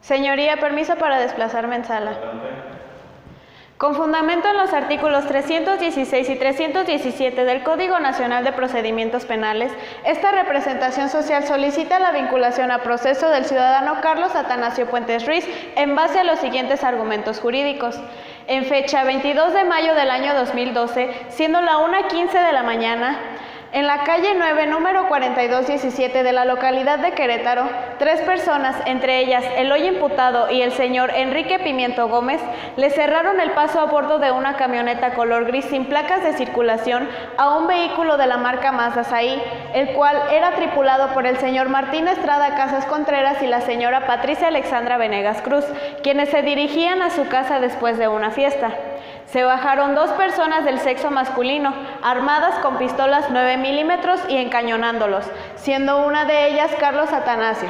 Señoría, permiso para desplazarme en sala. Con fundamento en los artículos 316 y 317 del Código Nacional de Procedimientos Penales, esta representación social solicita la vinculación a proceso del ciudadano Carlos Atanasio Puentes Ruiz en base a los siguientes argumentos jurídicos. En fecha 22 de mayo del año 2012, siendo la 1:15 de la mañana, en la calle 9, número 4217 de la localidad de Querétaro, 3 personas, entre ellas el hoy imputado y el señor Enrique Pimiento Gómez, le cerraron el paso a bordo de una camioneta color gris sin placas de circulación a un vehículo de la marca Mazda Saí, el cual era tripulado por el señor Martín Estrada Casas Contreras y la señora Patricia Alexandra Venegas Cruz, quienes se dirigían a su casa después de una fiesta. Se bajaron 2 personas del sexo masculino, armadas con pistolas 9 milímetros y encañonándolos, siendo una de ellas Carlos Atanasio,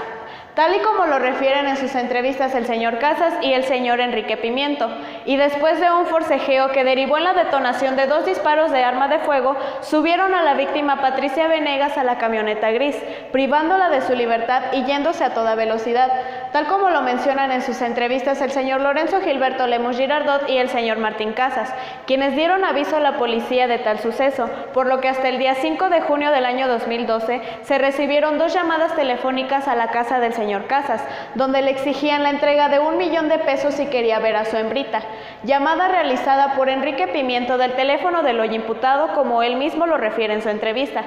tal y como lo refieren en sus entrevistas el señor Casas y el señor Enrique Pimiento, y después de un forcejeo que derivó en la detonación de 2 disparos de arma de fuego, subieron a la víctima Patricia Venegas a la camioneta gris, privándola de su libertad y yéndose a toda velocidad, tal como lo mencionan en sus entrevistas el señor Lorenzo Gilberto Lemus Girardot y el señor Martín Casas, quienes dieron aviso a la policía de tal suceso, por lo que hasta el día 5 de junio del año 2012 se recibieron 2 llamadas telefónicas a la casa del señor Casas, donde le exigían la entrega de $1 millón de pesos si quería ver a su hembrita, llamada realizada por Enrique Pimiento del teléfono del hoy imputado, como él mismo lo refiere en su entrevista,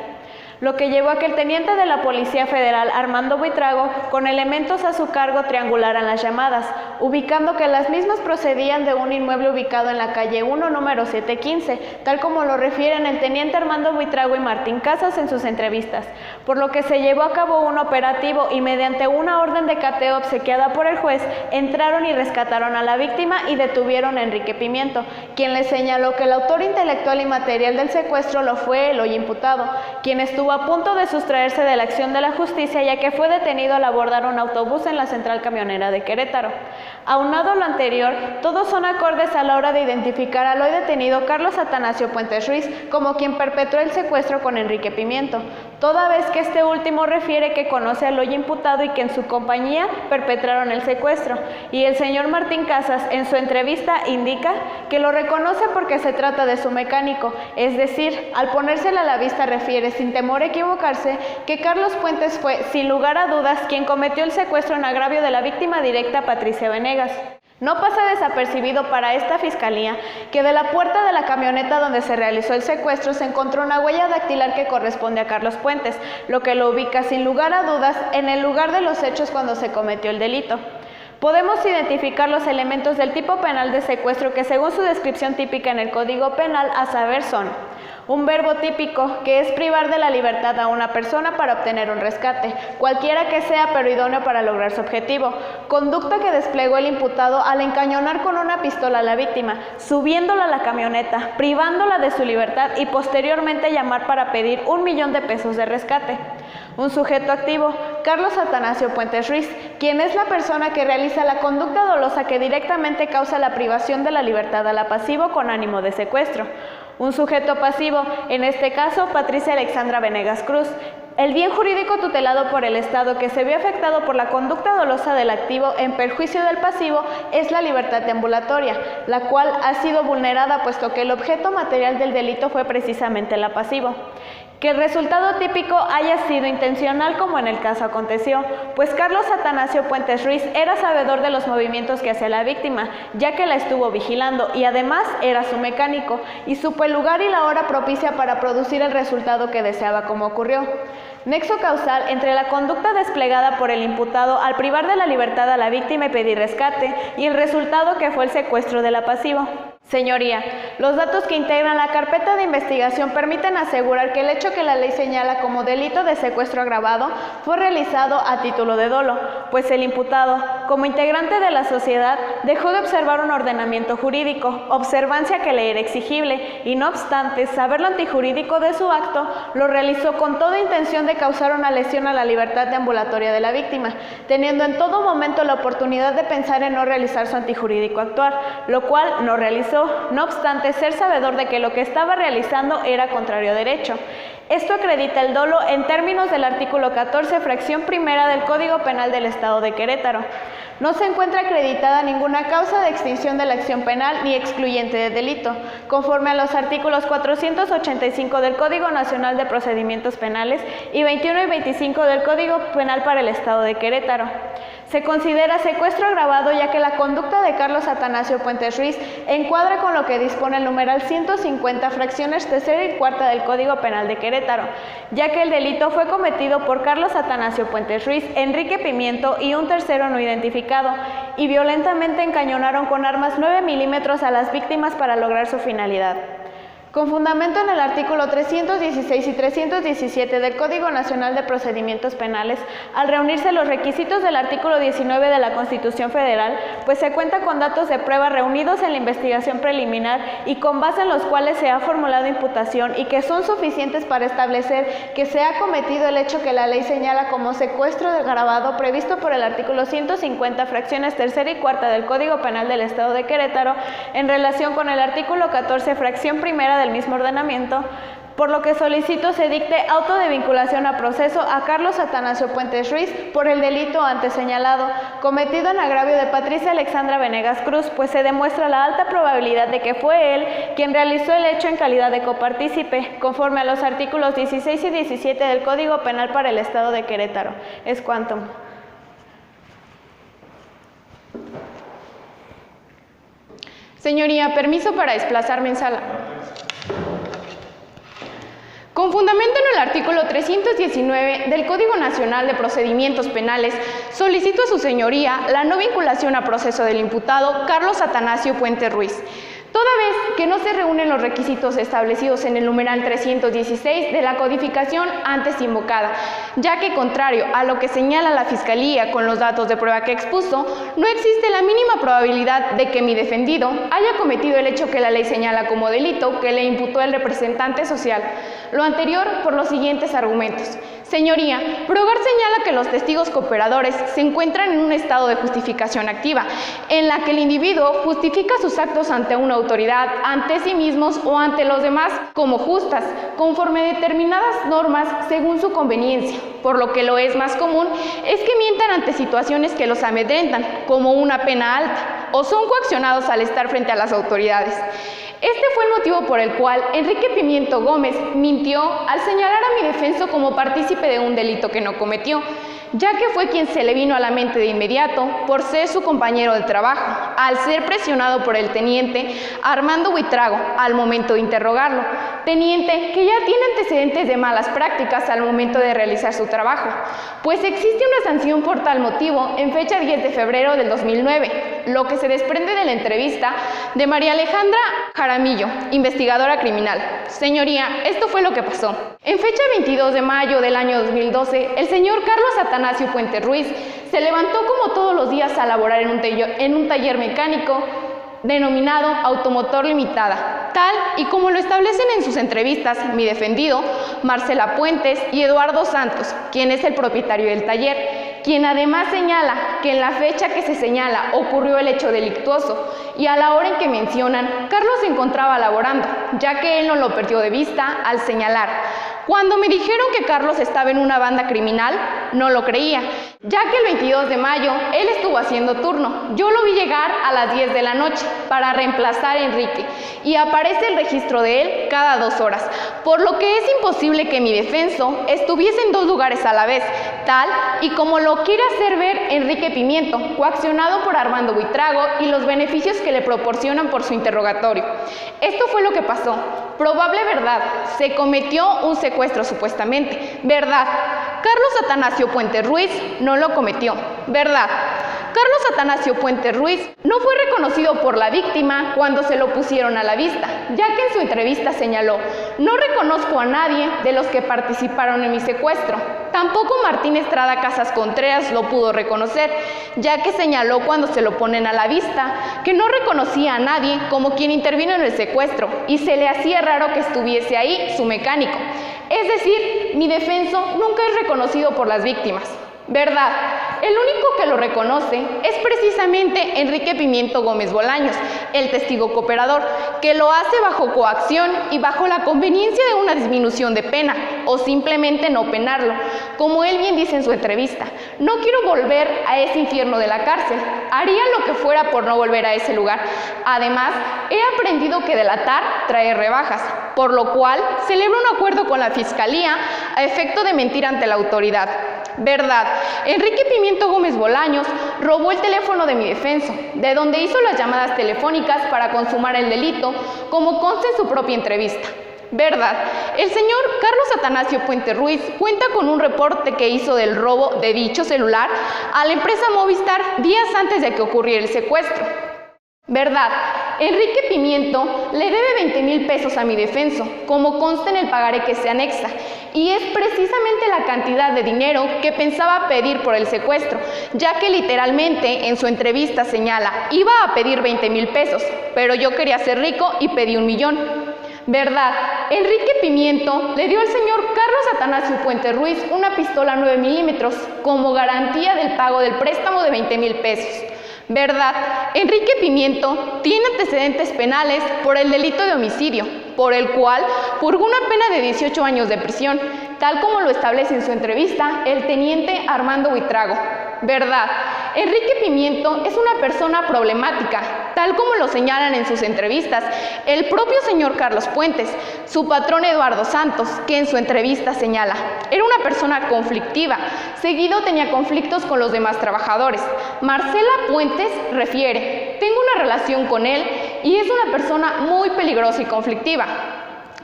lo que llevó a que el teniente de la Policía Federal, Armando Buitrago, con elementos a su cargo triangularan las llamadas, ubicando que las mismas procedían de un inmueble ubicado en la calle 1, número 715, tal como lo refieren el teniente Armando Buitrago y Martín Casas en sus entrevistas, por lo que se llevó a cabo un operativo y mediante una orden de cateo obsequiada por el juez, entraron y rescataron a la víctima y detuvieron a Enrique Pimiento, quien le señaló que el autor intelectual y material del secuestro lo fue el hoy imputado, quien estuvo a punto de sustraerse de la acción de la justicia, ya que fue detenido al abordar un autobús en la central camionera de Querétaro. Aunado a lo anterior, todos son acordes a la hora de identificar al hoy detenido Carlos Atanasio Puentes Ruiz como quien perpetró el secuestro con Enrique Pimiento, toda vez que este último refiere que conoce al hoy imputado y que en su compañía perpetraron el secuestro, y el señor Martín Casas en su entrevista indica que lo reconoce porque se trata de su mecánico, es decir, al ponérsela a la vista refiere sin temor a equivocarse que Carlos Puentes fue, sin lugar a dudas, quien cometió el secuestro en agravio de la víctima directa Patricia Venegas. No pasa desapercibido para esta fiscalía que de la puerta de la camioneta donde se realizó el secuestro se encontró una huella dactilar que corresponde a Carlos Puentes, lo que lo ubica sin lugar a dudas en el lugar de los hechos cuando se cometió el delito. Podemos identificar los elementos del tipo penal de secuestro que según su descripción típica en el Código Penal, a saber son: un verbo típico, que es privar de la libertad a una persona para obtener un rescate, cualquiera que sea, pero idóneo para lograr su objetivo. Conducta que desplegó el imputado al encañonar con una pistola a la víctima, subiéndola a la camioneta, privándola de su libertad y posteriormente llamar para pedir $1 millón de pesos de rescate. Un sujeto activo, Carlos Atanasio Puentes Ruiz, quien es la persona que realiza la conducta dolosa que directamente causa la privación de la libertad al pasivo con ánimo de secuestro. Un sujeto pasivo, en este caso Patricia Alexandra Venegas Cruz, el bien jurídico tutelado por el Estado que se vio afectado por la conducta dolosa del activo en perjuicio del pasivo es la libertad deambulatoria, la cual ha sido vulnerada puesto que el objeto material del delito fue precisamente el pasivo. Que el resultado típico haya sido intencional como en el caso aconteció, pues Carlos Atanasio Puentes Ruiz era sabedor de los movimientos que hacía la víctima, ya que la estuvo vigilando y además era su mecánico y supo el lugar y la hora propicia para producir el resultado que deseaba como ocurrió. Nexo causal entre la conducta desplegada por el imputado al privar de la libertad a la víctima y pedir rescate y el resultado que fue el secuestro del pasivo. Señoría, los datos que integran la carpeta de investigación permiten asegurar que el hecho que la ley señala como delito de secuestro agravado fue realizado a título de dolo, pues el imputado, como integrante de la sociedad, dejó de observar un ordenamiento jurídico, observancia que le era exigible, y no obstante saber lo antijurídico de su acto, lo realizó con toda intención de causar una lesión a la libertad deambulatoria de la víctima, teniendo en todo momento la oportunidad de pensar en no realizar su antijurídico actuar, lo cual no realizó, no obstante ser sabedor de que lo que estaba realizando era contrario a derecho. Esto acredita el dolo en términos del artículo 14, fracción primera del Código Penal del Estado de Querétaro. No se encuentra acreditada ninguna causa de extinción de la acción penal ni excluyente de delito, conforme a los artículos 485 del Código Nacional de Procedimientos Penales y 21 y 25 del Código Penal para el Estado de Querétaro. Se considera secuestro agravado ya que la conducta de Carlos Atanasio Puentes Ruiz encuadra con lo que dispone el numeral 150, fracciones tercera y cuarta del Código Penal de Querétaro, ya que el delito fue cometido por Carlos Atanasio Puentes Ruiz, Enrique Pimiento y un tercero no identificado, y violentamente encañonaron con armas 9 milímetros a las víctimas para lograr su finalidad. Con fundamento en el artículo 316 y 317 del Código Nacional de Procedimientos Penales, al reunirse los requisitos del artículo 19 de la Constitución Federal, pues se cuenta con datos de prueba reunidos en la investigación preliminar y con base en los cuales se ha formulado imputación y que son suficientes para establecer que se ha cometido el hecho que la ley señala como secuestro de agravado previsto por el artículo 150, fracciones tercera y cuarta del Código Penal del Estado de Querétaro, en relación con el artículo 14, fracción primera del mismo ordenamiento, por lo que solicito se dicte auto de vinculación a proceso a Carlos Atanasio Puentes Ruiz por el delito antes señalado, cometido en agravio de Patricia Alexandra Venegas Cruz, pues se demuestra la alta probabilidad de que fue él quien realizó el hecho en calidad de copartícipe, conforme a los artículos 16 y 17 del Código Penal para el Estado de Querétaro. Es quantum. Señoría, permiso para desplazarme en sala. Con fundamento en el artículo 319 del Código Nacional de Procedimientos Penales, solicito a su señoría la no vinculación a proceso del imputado Carlos Atanasio Puentes Ruiz, toda vez que no se reúnen los requisitos establecidos en el numeral 316 de la codificación antes invocada, ya que contrario a lo que señala la Fiscalía con los datos de prueba que expuso, no existe la mínima probabilidad de que mi defendido haya cometido el hecho que la ley señala como delito que le imputó el representante social. Lo anterior por los siguientes argumentos. Señoría, Progar señala que los testigos cooperadores se encuentran en un estado de justificación activa, en la que el individuo justifica sus actos ante una autoridad, ante sí mismos o ante los demás como justas, conforme a determinadas normas según su conveniencia, por lo que lo es más común es que mientan ante situaciones que los amedrentan, como una pena alta, o son coaccionados al estar frente a las autoridades. Este fue el motivo por el cual Enrique Pimiento Gómez mintió al señalar a mi defenso como partícipe de un delito que no cometió, ya que fue quien se le vino a la mente de inmediato por ser su compañero de trabajo, al ser presionado por el teniente Armando Buitrago al momento de interrogarlo, teniente que ya tiene antecedentes de malas prácticas al momento de realizar su trabajo, pues existe una sanción por tal motivo en fecha 10 de febrero del 2009, lo que se desprende de la entrevista de María Alejandra Jaramillo, investigadora criminal. Señoría, esto fue lo que pasó. En fecha 22 de mayo del año 2012, el señor Carlos Atanasio Puentes Ruiz se levantó como todos los días a laborar en un taller mecánico denominado Automotor Limitada, tal y como lo establecen en sus entrevistas mi defendido, Marcela Puentes y Eduardo Santos, quien es el propietario del taller, quien además señala que en la fecha que se señala ocurrió el hecho delictuoso y a la hora en que mencionan, Carlos se encontraba laborando, ya que él no lo perdió de vista al señalar. Cuando me dijeron que Carlos estaba en una banda criminal, no lo creía, ya que el 22 de mayo él estuvo haciendo turno. Yo lo vi llegar a las 10 de la noche para reemplazar a Enrique y aparece el registro de él cada 2 horas, por lo que es imposible que mi defenso estuviese en 2 lugares a la vez, tal y como lo quiere hacer ver Enrique Pimiento, coaccionado por Armando Buitrago y los beneficios que le proporcionan por su interrogatorio. Esto fue lo que pasó. Probable verdad, se cometió un secuestro supuestamente. Verdad, Carlos Atanasio Puentes Ruiz no lo cometió. Verdad, Carlos Atanasio Puentes Ruiz no fue reconocido por la víctima cuando se lo pusieron a la vista, ya que en su entrevista señaló: no reconozco a nadie de los que participaron en mi secuestro. Tampoco Martín Estrada Casas Contreras lo pudo reconocer, ya que señaló cuando se lo ponen a la vista que no reconocía a nadie como quien intervino en el secuestro y se le hacía raro que estuviese ahí su mecánico. Es decir, mi defenso nunca es reconocido por las víctimas. Verdad, el único que lo reconoce es precisamente Enrique Pimiento Gómez Bolaños, el testigo cooperador, que lo hace bajo coacción y bajo la conveniencia de una disminución de pena, o simplemente no penarlo. Como él bien dice en su entrevista, no quiero volver a ese infierno de la cárcel, haría lo que fuera por no volver a ese lugar. Además, he aprendido que delatar trae rebajas, por lo cual celebro un acuerdo con la Fiscalía a efecto de mentir ante la autoridad. Verdad, Enrique Pimiento Gómez Bolaños robó el teléfono de mi defenso, de donde hizo las llamadas telefónicas para consumar el delito, como consta en su propia entrevista. Verdad, el señor Carlos Atanasio Puente Ruiz cuenta con un reporte que hizo del robo de dicho celular a la empresa Movistar días antes de que ocurriera el secuestro. Verdad, Enrique Pimiento le debe 20,000 pesos a mi defenso, como consta en el pagaré que se anexa, y es precisamente la cantidad de dinero que pensaba pedir por el secuestro, ya que literalmente en su entrevista señala, iba a pedir 20,000 pesos, pero yo quería ser rico y pedí 1,000,000. Verdad, Enrique Pimiento le dio al señor Carlos Atanasio Puente Ruiz una pistola 9 milímetros como garantía del pago del préstamo de 20,000 pesos. Verdad, Enrique Pimiento tiene antecedentes penales por el delito de homicidio, por el cual purgó una pena de 18 años de prisión, tal como lo establece en su entrevista el teniente Armando Buitrago. Verdad, Enrique Pimiento es una persona problemática, tal como lo señalan en sus entrevistas el propio señor Carlos Puentes, su patrón Eduardo Santos, que en su entrevista señala, era una persona conflictiva, seguido tenía conflictos con los demás trabajadores. Marcela Puentes refiere, tengo una relación con él y es una persona muy peligrosa y conflictiva.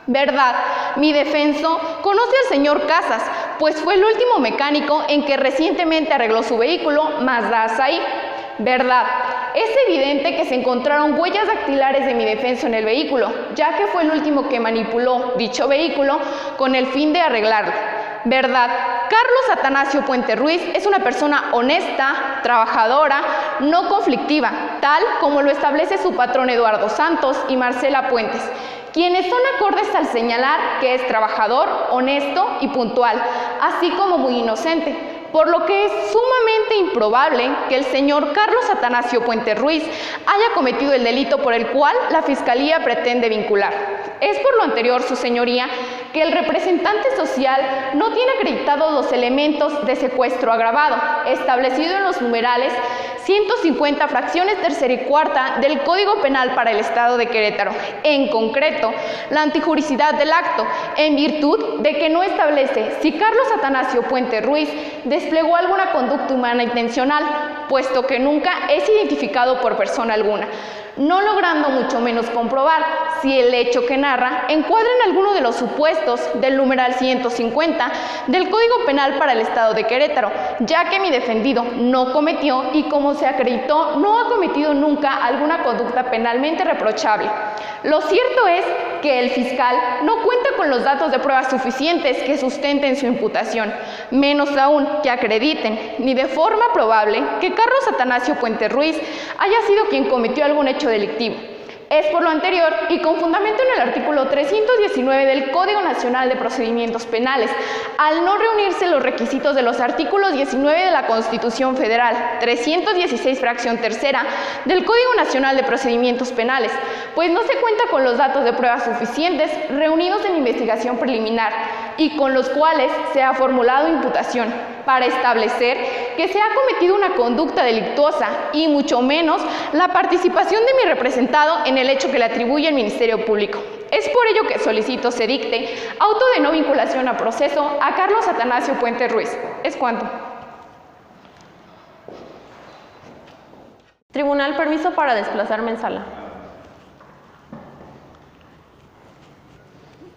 Verdad, mi defenso conoce al señor Casas, pues fue el último mecánico en que recientemente arregló su vehículo Mazda Asahi. Verdad, es evidente que se encontraron huellas dactilares de mi defenso en el vehículo, ya que fue el último que manipuló dicho vehículo con el fin de arreglarlo. Verdad, Carlos Atanasio Puente Ruiz es una persona honesta, trabajadora, no conflictiva, tal como lo establece su patrón Eduardo Santos y Marcela Puentes, quienes son acordes al señalar que es trabajador, honesto y puntual, así como muy inocente, por lo que es sumamente improbable que el señor Carlos Atanasio Puente Ruiz haya cometido el delito por el cual la Fiscalía pretende vincular. Es por lo anterior, su señoría, que el representante social no tiene acreditados los elementos de secuestro agravado, establecido en los numerales 150 fracciones tercera y cuarta del Código Penal para el Estado de Querétaro, en concreto, la antijuricidad del acto, en virtud de que no establece si Carlos Atanasio Puente Ruiz desplegó alguna conducta humana intencional, puesto que nunca es identificado por persona alguna, no logrando mucho menos comprobar si el hecho que narra encuadra en alguno de los supuestos del numeral 150 del Código Penal para el Estado de Querétaro, ya que mi defendido no cometió y, como se acreditó, no ha cometido nunca alguna conducta penalmente reprochable. Lo cierto es que el fiscal no cuenta con los datos de pruebas suficientes que sustenten su imputación, menos aún que acrediten, ni de forma probable, que Carlos Atanasio Puente Ruiz haya sido quien cometió algún hecho delictivo. Es por lo anterior y con fundamento en el artículo 319 del Código Nacional de Procedimientos Penales, al no reunirse los requisitos de los artículos 19 de la Constitución Federal, 316 fracción tercera del Código Nacional de Procedimientos Penales, pues no se cuenta con los datos de pruebas suficientes reunidos en investigación preliminar y con los cuales se ha formulado imputación para establecer que se ha cometido una conducta delictuosa y mucho menos la participación de mi representado en el hecho que le atribuye el Ministerio Público. Es por ello que solicito se dicte auto de no vinculación a proceso a Carlos Atanasio Puente Ruiz. Es cuanto. Tribunal, permiso para desplazarme en sala.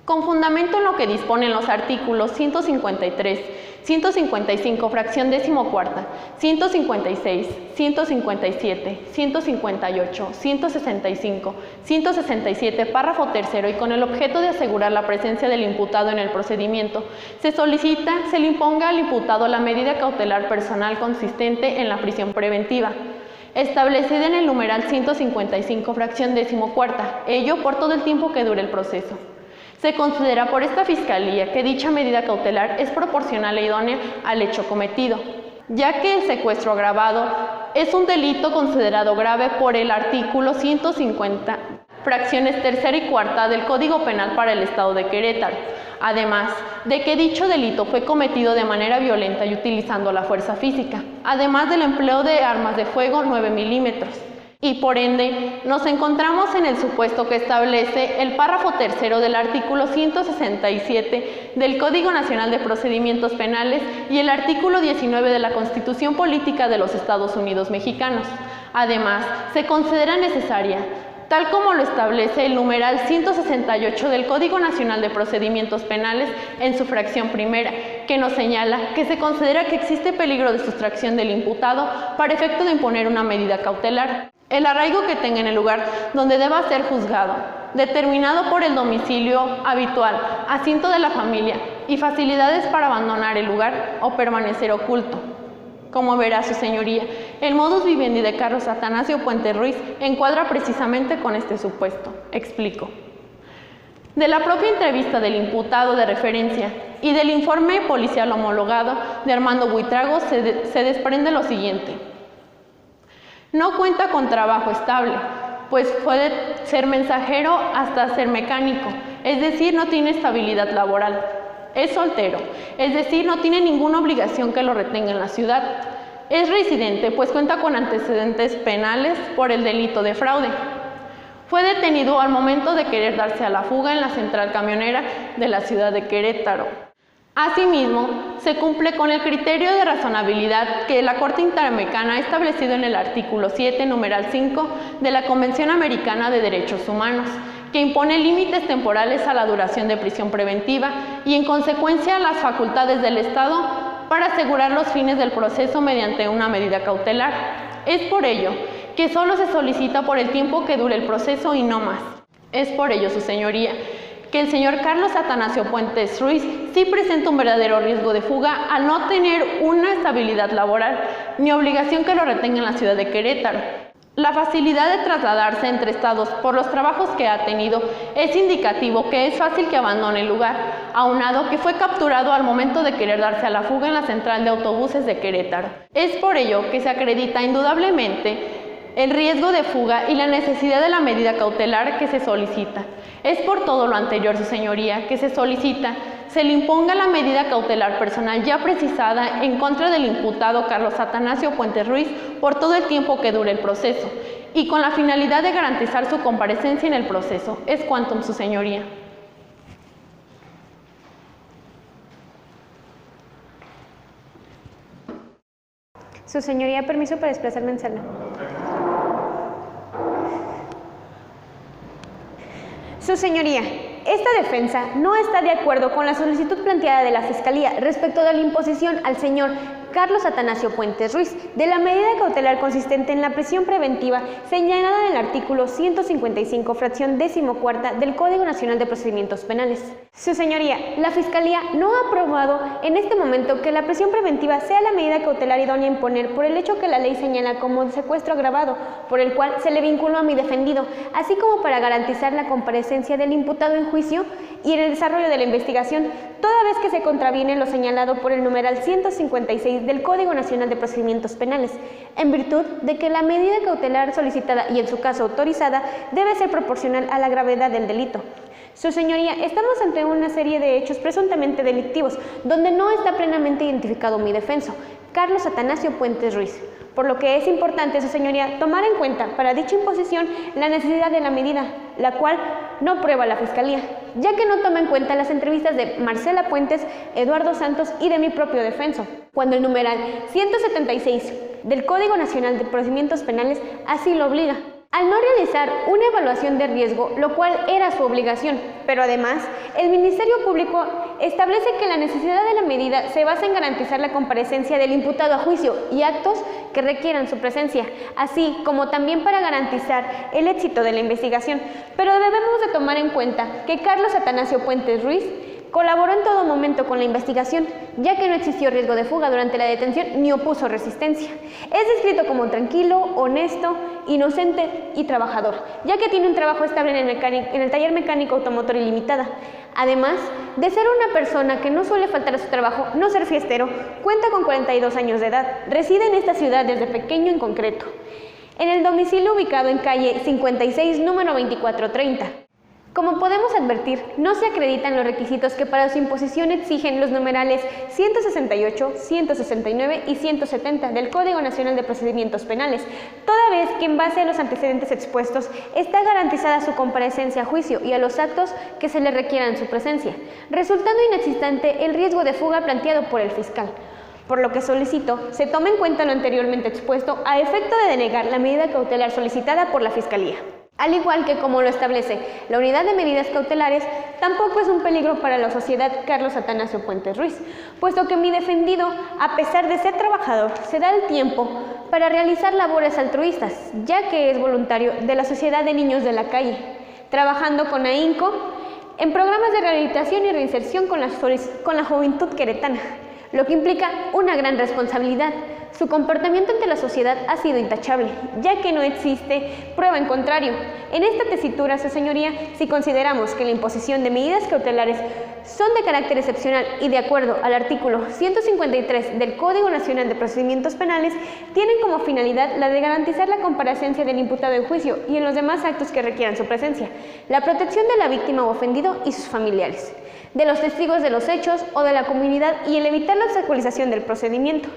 Con fundamento en lo que disponen los artículos 153, 155, fracción 14ª, 156, 157, 158, 165, 167, párrafo tercero, y con el objeto de asegurar la presencia del imputado en el procedimiento, se solicita se le imponga al imputado la medida cautelar personal consistente en la prisión preventiva, establecida en el numeral 155, fracción 14ª, ello por todo el tiempo que dure el proceso. Se considera por esta Fiscalía que dicha medida cautelar es proporcional e idónea al hecho cometido. ya que el secuestro agravado es un delito considerado grave por el artículo 150, fracciones tercera y cuarta del Código Penal para el Estado de Querétaro, además de que dicho delito fue cometido de manera violenta y utilizando la fuerza física, además del empleo de armas de fuego 9 milímetros. Y por ende, nos encontramos en el supuesto que establece el párrafo tercero del artículo 167 del Código Nacional de Procedimientos Penales y el artículo 19 de la Constitución Política de los Estados Unidos Mexicanos. Además, se considera necesaria, tal como lo establece el numeral 168 del Código Nacional de Procedimientos Penales en su fracción primera, que nos señala que se considera que existe peligro de sustracción del imputado para efecto de imponer una medida cautelar. El arraigo que tenga en el lugar donde deba ser juzgado, determinado por el domicilio habitual, asiento de la familia y facilidades para abandonar el lugar o permanecer oculto. Como verá su señoría, el modus vivendi de Carlos Atanasio Puente Ruiz encuadra precisamente con este supuesto. Explico. De la propia entrevista del imputado de referencia y del informe policial homologado de Armando Buitrago se desprende lo siguiente. No cuenta con trabajo estable, pues puede ser mensajero hasta ser mecánico, es decir, no tiene estabilidad laboral. Es soltero, es decir, no tiene ninguna obligación que lo retenga en la ciudad. Es residente, pues cuenta con antecedentes penales por el delito de fraude. Fue detenido al momento de querer darse a la fuga en la central camionera de la ciudad de Querétaro. Asimismo, se cumple con el criterio de razonabilidad que la Corte Interamericana ha establecido en el artículo 7, numeral 5 de la Convención Americana de Derechos Humanos, que impone límites temporales a la duración de prisión preventiva y, en consecuencia, las facultades del Estado para asegurar los fines del proceso mediante una medida cautelar. Es por ello que solo se solicita por el tiempo que dure el proceso y no más. Es por ello, su señoría, que el señor Carlos Atanasio Puentes Ruiz sí presenta un verdadero riesgo de fuga al no tener una estabilidad laboral ni obligación que lo retenga en la ciudad de Querétaro. La facilidad de trasladarse entre estados por los trabajos que ha tenido es indicativo que es fácil que abandone el lugar, aunado que fue capturado al momento de querer darse a la fuga en la central de autobuses de Querétaro. Es por ello que se acredita indudablemente el riesgo de fuga y la necesidad de la medida cautelar que se solicita. Es por todo lo anterior, su señoría, que se solicita se le imponga la medida cautelar personal ya precisada en contra del imputado Carlos Atanasio Puentes Ruiz por todo el tiempo que dure el proceso y con la finalidad de garantizar su comparecencia en el proceso. Es cuantum, su señoría. Su señoría, permiso para desplazarme en sala. Su señoría, esta defensa no está de acuerdo con la solicitud planteada de la Fiscalía respecto de la imposición al señor Carlos Atanasio Puentes Ruiz de la medida cautelar consistente en la prisión preventiva señalada en el artículo 155, fracción 14ª del Código Nacional de Procedimientos Penales. Su señoría, la Fiscalía no ha aprobado en este momento que la prisión preventiva sea la medida cautelar idónea a imponer por el hecho que la ley señala como secuestro agravado, por el cual se le vinculó a mi defendido, así como para garantizar la comparecencia del imputado en juicio y en el desarrollo de la investigación, toda vez que se contraviene lo señalado por el numeral 156 del Código Nacional de Procedimientos Penales, en virtud de que la medida cautelar solicitada y en su caso autorizada debe ser proporcional a la gravedad del delito. Su señoría, estamos ante una serie de hechos presuntamente delictivos, donde no está plenamente identificado mi defenso, Carlos Atanasio Puentes Ruiz, por lo que es importante, su señoría, tomar en cuenta para dicha imposición la necesidad de la medida, la cual no prueba la Fiscalía, ya que no toma en cuenta las entrevistas de Marcela Puentes, Eduardo Santos y de mi propio defenso, cuando el numeral 176 del Código Nacional de Procedimientos Penales así lo obliga. Al no realizar una evaluación de riesgo, lo cual era su obligación, pero además, el Ministerio Público establece que la necesidad de la medida se basa en garantizar la comparecencia del imputado a juicio y actos que requieran su presencia, así como también para garantizar el éxito de la investigación. Pero debemos de tomar en cuenta que Carlos Atanasio Puentes Ruiz Colaboró en todo momento con la investigación, ya que no existió riesgo de fuga durante la detención ni opuso resistencia. Es descrito como tranquilo, honesto, inocente y trabajador, ya que tiene un trabajo estable en el taller mecánico automotor ilimitada. Además de ser una persona que no suele faltar a su trabajo, no ser fiestero, cuenta con 42 años de edad, reside en esta ciudad desde pequeño en concreto, en el domicilio ubicado en calle 56, número 2430. Como podemos advertir, no se acreditan los requisitos que para su imposición exigen los numerales 168, 169 y 170 del Código Nacional de Procedimientos Penales, toda vez que en base a los antecedentes expuestos está garantizada su comparecencia a juicio y a los actos que se le requieran su presencia, resultando inexistente el riesgo de fuga planteado por el fiscal. Por lo que solicito se tome en cuenta lo anteriormente expuesto a efecto de denegar la medida cautelar solicitada por la Fiscalía. Al igual que como lo establece la Unidad de Medidas Cautelares, tampoco es un peligro para la sociedad Carlos Atanasio Puentes Ruiz, puesto que mi defendido, a pesar de ser trabajador, se da el tiempo para realizar labores altruistas, ya que es voluntario de la Sociedad de Niños de la Calle, trabajando con ahínco en programas de rehabilitación y reinserción con la juventud queretana, lo que implica una gran responsabilidad. Su comportamiento ante la sociedad ha sido intachable, ya que no existe prueba en contrario. En esta tesitura, su señoría, si consideramos que la imposición de medidas cautelares son de carácter excepcional y de acuerdo al artículo 153 del Código Nacional de Procedimientos Penales, tienen como finalidad la de garantizar la comparecencia del imputado en juicio y en los demás actos que requieran su presencia, la protección de la víctima o ofendido y sus familiares, de los testigos de los hechos o de la comunidad y el evitar la obstaculización del procedimiento.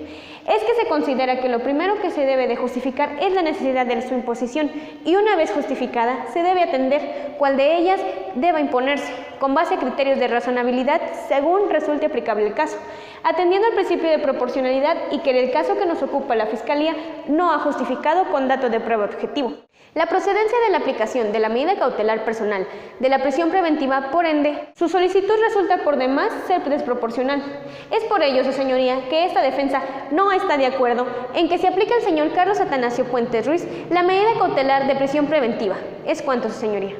Es que se considera que lo primero que se debe de justificar es la necesidad de su imposición y una vez justificada se debe atender cuál de ellas deba imponerse, con base a criterios de razonabilidad según resulte aplicable el caso, atendiendo al principio de proporcionalidad y que en el caso que nos ocupa la Fiscalía no ha justificado con datos de prueba objetivo. La procedencia de la aplicación de la medida cautelar personal de la prisión preventiva, por ende, su solicitud resulta por demás ser desproporcional. Es por ello, su señoría, que esta defensa no está de acuerdo en que se aplique al señor Carlos Atanasio Puentes Ruiz la medida cautelar de prisión preventiva. Es cuanto, su señoría.